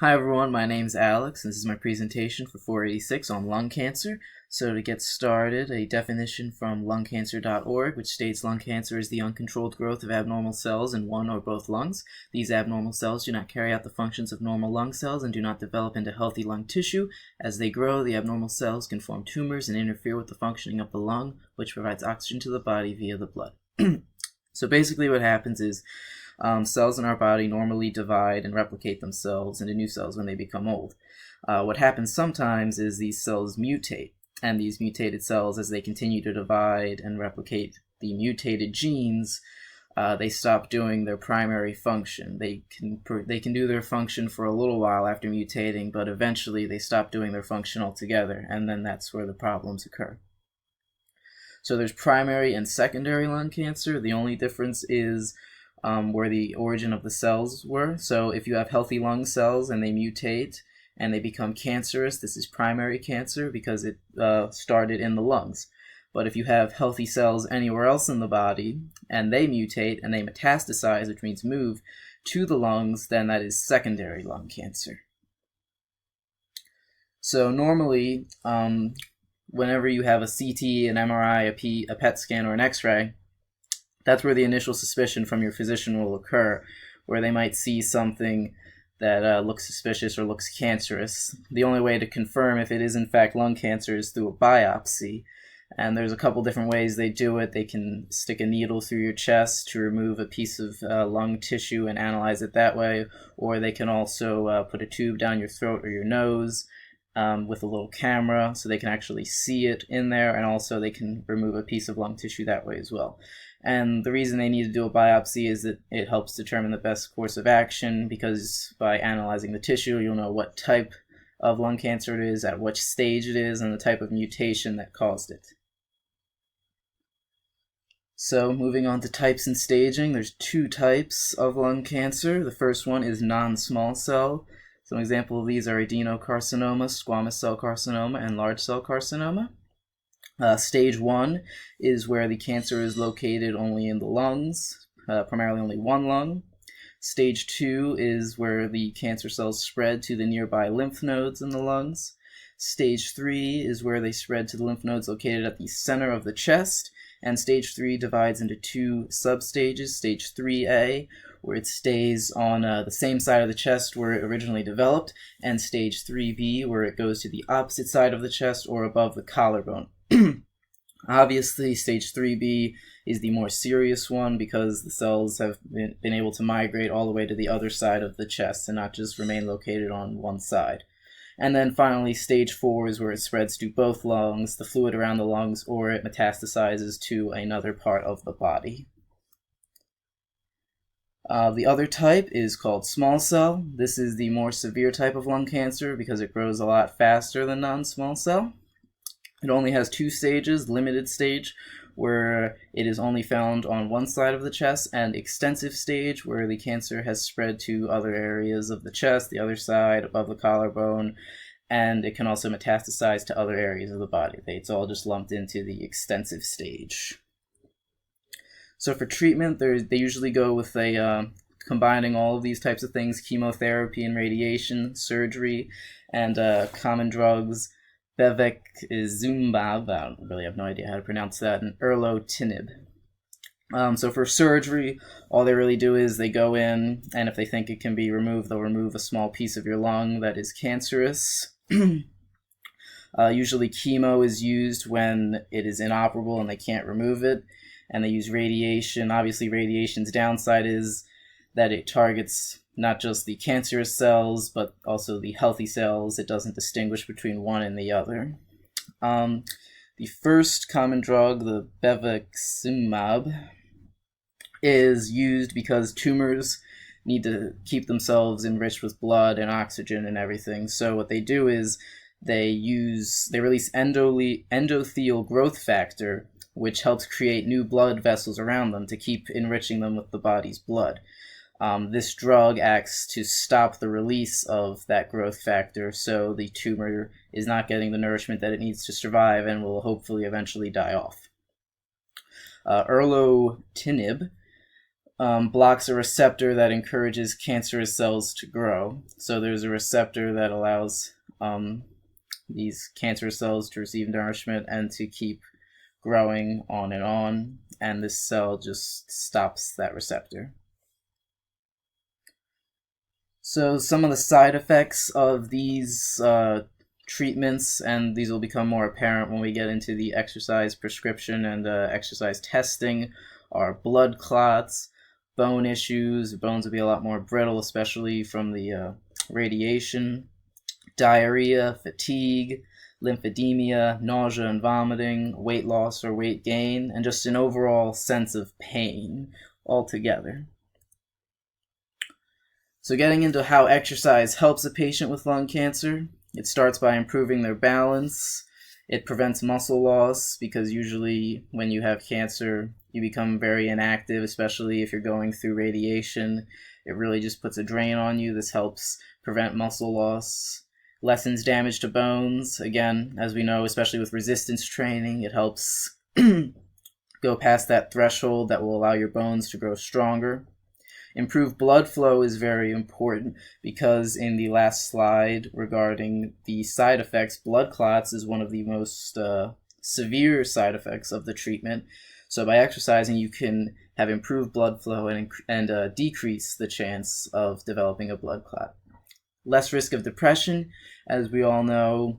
Hi everyone, my name's Alex, and this is my presentation for 486 on lung cancer. So to get started, a definition from lungcancer.org, which states lung cancer is the uncontrolled growth of abnormal cells in one or both lungs. These abnormal cells do not carry out the functions of normal lung cells and do not develop into healthy lung tissue. As they grow, the abnormal cells can form tumors and interfere with the functioning of the lung, which provides oxygen to the body via the blood. So basically what happens is cells in our body normally divide and replicate themselves into new cells when they become old. What happens sometimes is these cells mutate, and these mutated cells, as they continue to divide and replicate the mutated genes, they stop doing their primary function. They can do their function for a little while after mutating, but eventually they stop doing their function altogether, and then that's where the problems occur. So there's primary and secondary lung cancer. The only difference is where the origin of the cells were. So if you have healthy lung cells and they mutate and they become cancerous, this is primary cancer because it started in the lungs. But if you have healthy cells anywhere else in the body and they mutate and they metastasize, which means move to the lungs, then that is secondary lung cancer. So normally, whenever you have a CT, an MRI, a PET scan, or an X-ray, that's where the initial suspicion from your physician will occur, where they might see something that looks suspicious or looks cancerous. The only way to confirm if it is in fact lung cancer is through a biopsy, and there's a couple different ways they do it. They can stick a needle through your chest to remove a piece of lung tissue and analyze it that way, or they can also put a tube down your throat or your nose with a little camera so they can actually see it in there, and also they can remove a piece of lung tissue that way as well. And the reason they need to do a biopsy is that it helps determine the best course of action, because by analyzing the tissue, you'll know what type of lung cancer it is, at which stage it is, and the type of mutation that caused it. So moving on to types and staging, there's two types of lung cancer. The first one is non-small cell. Some examples of these are adenocarcinoma, squamous cell carcinoma, and large cell carcinoma. Stage 1 is where the cancer is located only in the lungs, primarily only one lung. Stage 2 is where the cancer cells spread to the nearby lymph nodes in the lungs. Stage 3 is where they spread to the lymph nodes located at the center of the chest. And stage 3 divides into two substages. Stage 3A, where it stays on the same side of the chest where it originally developed, and stage 3B, where it goes to the opposite side of the chest or above the collarbone. Obviously, stage 3B is the more serious one because the cells have been able to migrate all the way to the other side of the chest and not just remain located on one side. And then finally, stage 4 is where it spreads to both lungs, the fluid around the lungs, or it metastasizes to another part of the body. The other type is called small cell. This is the more severe type of lung cancer because it grows a lot faster than non-small cell. It only has two stages: limited stage, where it is only found on one side of the chest, and extensive stage, where the cancer has spread to other areas of the chest, the other side, above the collarbone, and it can also metastasize to other areas of the body. It's all just lumped into the extensive stage. So for treatment, they usually go with combining all of these types of things: chemotherapy and radiation, surgery, and common drugs. Bevacizumab, I don't really have no idea how to pronounce that, and erlotinib. So for surgery, all they really do is they go in, and if they think it can be removed, they'll remove a small piece of your lung that is cancerous. Usually chemo is used when it is inoperable and they can't remove it, and they use radiation. Obviously, radiation's downside is that it targets not just the cancerous cells, but also the healthy cells. It doesn't distinguish between one and the other. The first common drug, the bevacizumab, is used because tumors need to keep themselves enriched with blood and oxygen and everything. So what they do is they release endothelial growth factor, which helps create new blood vessels around them to keep enriching them with the body's blood. This drug acts to stop the release of that growth factor, so the tumor is not getting the nourishment that it needs to survive and will hopefully eventually die off. Erlotinib blocks a receptor that encourages cancerous cells to grow. So there's a receptor that allows these cancerous cells to receive nourishment and to keep growing on, and this cell just stops that receptor. So some of the side effects of these treatments, and these will become more apparent when we get into the exercise prescription and exercise testing, are blood clots, bone issues. Bones will be a lot more brittle, especially from the radiation, diarrhea, fatigue, lymphedema, nausea and vomiting, weight loss or weight gain, and just an overall sense of pain altogether. So getting into how exercise helps a patient with lung cancer, it starts by improving their balance. It prevents muscle loss, because usually when you have cancer, you become very inactive, especially if you're going through radiation. It really just puts a drain on you. This helps prevent muscle loss. Lessens damage to bones. Again, as we know, especially with resistance training, it helps go past that threshold that will allow your bones to grow stronger. Improved blood flow is very important, because in the last slide regarding the side effects, blood clots is one of the most severe side effects of the treatment. So by exercising, you can have improved blood flow and decrease the chance of developing a blood clot. Less risk of depression. As we all know,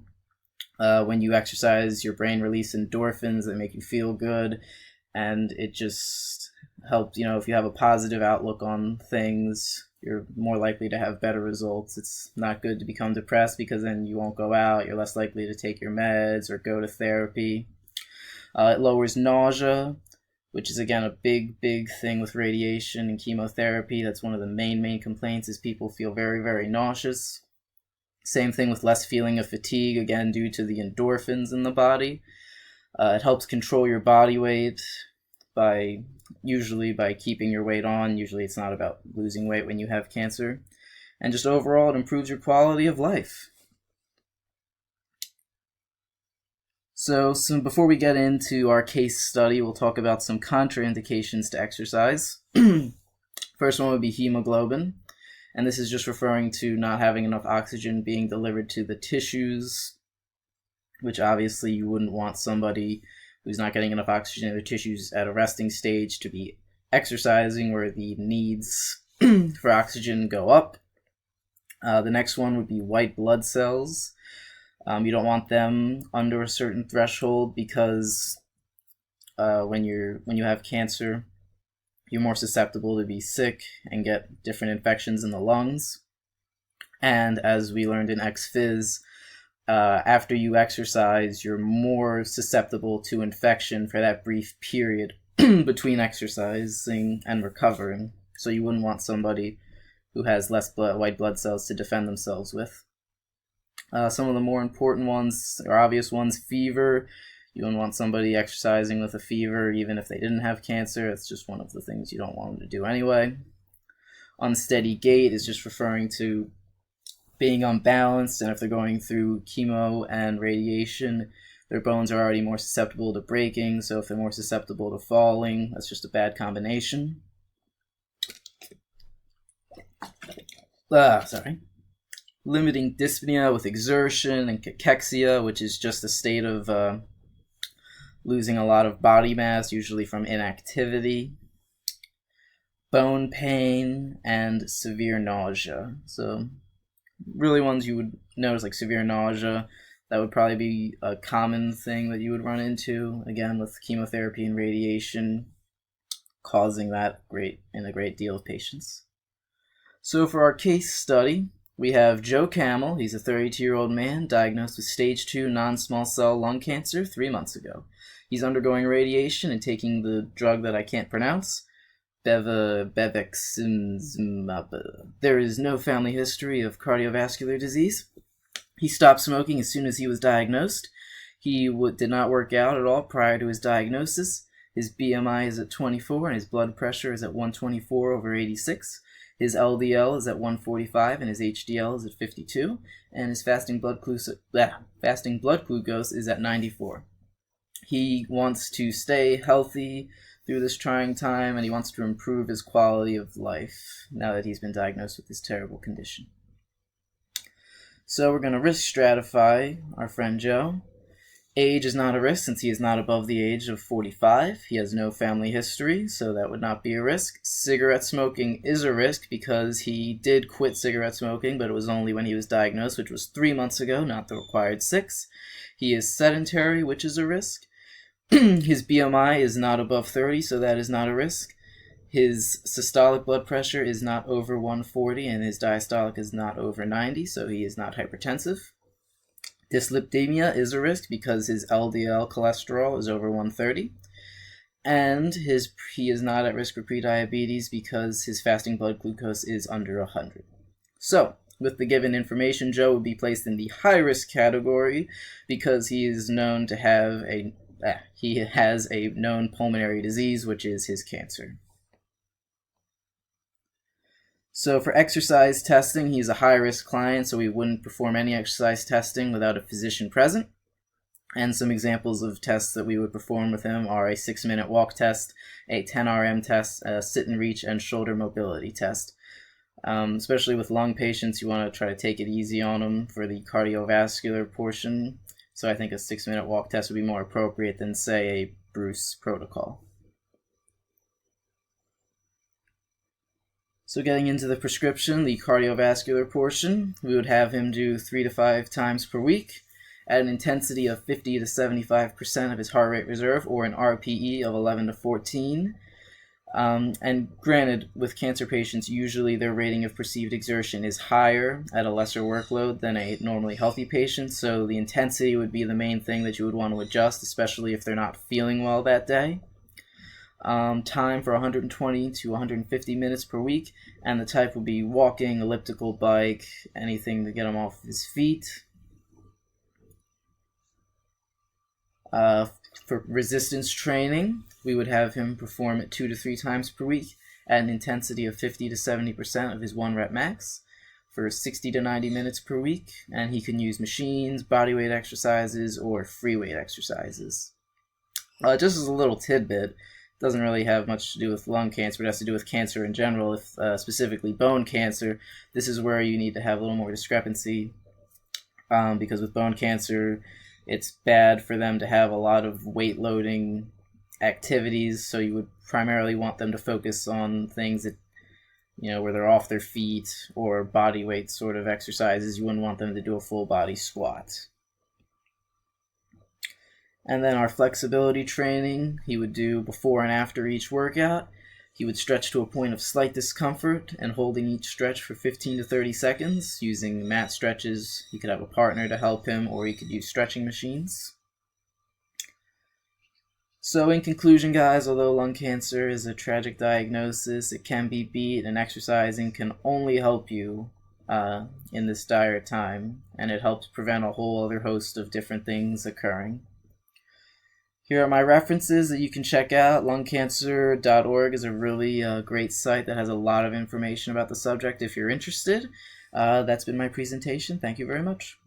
when you exercise, your brain releases endorphins that make you feel good, and it just helps, if you have a positive outlook on things, you're more likely to have better results. It's not good to become depressed, because then you won't go out, you're less likely to take your meds or go to therapy. It lowers nausea, which is again a big thing with radiation and chemotherapy. That's one of the main complaints, is people feel very, very nauseous. Same thing with less feeling of fatigue, again due to the endorphins in the body. It helps control your body weight usually by keeping your weight on. Usually it's not about losing weight when you have cancer. And just overall, it improves your quality of life. So before we get into our case study, we'll talk about some contraindications to exercise. First one would be hemoglobin, and this is just referring to not having enough oxygen being delivered to the tissues, which obviously you wouldn't want somebody who's not getting enough oxygen in their tissues at a resting stage to be exercising, where the needs for oxygen go up. The next one would be white blood cells. You don't want them under a certain threshold, because when you have cancer, you're more susceptible to be sick and get different infections in the lungs. And as we learned in EXS, after you exercise, you're more susceptible to infection for that brief period between exercising and recovering. So you wouldn't want somebody who has less white blood cells to defend themselves with. Some of the more important ones, or obvious ones, fever. You don't want somebody exercising with a fever, even if they didn't have cancer. It's just one of the things you don't want them to do anyway. Unsteady gait is just referring to being unbalanced, and if they're going through chemo and radiation, their bones are already more susceptible to breaking, so if they're more susceptible to falling, that's just a bad combination. Limiting dyspnea with exertion, and cachexia, which is just a state of losing a lot of body mass, usually from inactivity. Bone pain, and severe nausea. So really ones you would notice, like severe nausea, that would probably be a common thing that you would run into, again with chemotherapy and radiation causing that in a great deal of patients. So for our case study, we have Joe Camel. He's a 32-year-old man diagnosed with stage 2 non-small cell lung cancer 3 months ago. He's undergoing radiation and taking the drug that I can't pronounce, bevacizumab. There is no family history of cardiovascular disease. He stopped smoking as soon as he was diagnosed. He did not work out at all prior to his diagnosis. His BMI is at 24 and his blood pressure is at 124/86. His LDL is at 145 and his HDL is at 52, and his fasting blood glucose is at 94. He wants to stay healthy, through this trying time, and he wants to improve his quality of life now that he's been diagnosed with this terrible condition. So we're going to risk stratify our friend Joe. Age is not a risk since he is not above the age of 45. He has no family history, so that would not be a risk. Cigarette smoking is a risk because he did quit cigarette smoking, but it was only when he was diagnosed, which was 3 months ago, not the required 6. He is sedentary, which is a risk. His BMI is not above 30, so that is not a risk. His systolic blood pressure is not over 140, and his diastolic is not over 90, so he is not hypertensive. Dyslipidemia is a risk because his LDL cholesterol is over 130, and he is not at risk for prediabetes because his fasting blood glucose is under 100. So, with the given information, Joe would be placed in the high-risk category because he is known to have he has a known pulmonary disease, which is his cancer. So for exercise testing, he's a high-risk client, so we wouldn't perform any exercise testing without a physician present. And some examples of tests that we would perform with him are a 6-minute walk test, a 10 RM test, a sit and reach, and shoulder mobility test. Especially with lung patients, you want to try to take it easy on them for the cardiovascular portion. So I think a 6-minute walk test would be more appropriate than, say, a Bruce protocol. So getting into the prescription, the cardiovascular portion, we would have him do 3 to 5 times per week at an intensity of 50 to 75% of his heart rate reserve, or an RPE of 11 to 14. And granted, with cancer patients, usually their rating of perceived exertion is higher at a lesser workload than a normally healthy patient, so the intensity would be the main thing that you would want to adjust, especially if they're not feeling well that day. Time for 120 to 150 minutes per week, and the type would be walking, elliptical bike, anything to get him off his feet. For resistance training, we would have him perform it 2 to 3 times per week at an intensity of 50 to 70% of his 1 rep max for 60 to 90 minutes per week, and he can use machines, bodyweight exercises, or free weight exercises. Just as a little tidbit, doesn't really have much to do with lung cancer, but it has to do with cancer in general, if specifically bone cancer. This is where you need to have a little more discrepancy, because with bone cancer, it's bad for them to have a lot of weight loading activities, so you would primarily want them to focus on things that, where they're off their feet, or body weight sort of exercises. You wouldn't want them to do a full body squat. And then our flexibility training, he would do before and after each workout. He would stretch to a point of slight discomfort and holding each stretch for 15 to 30 seconds using mat stretches. He could have a partner to help him, or he could use stretching machines. So in conclusion, guys, although lung cancer is a tragic diagnosis, it can be beat, and exercising can only help you in this dire time, and it helps prevent a whole other host of different things occurring. Here are my references that you can check out. Lungcancer.org is a really great site that has a lot of information about the subject if you're interested. That's been my presentation. Thank you very much.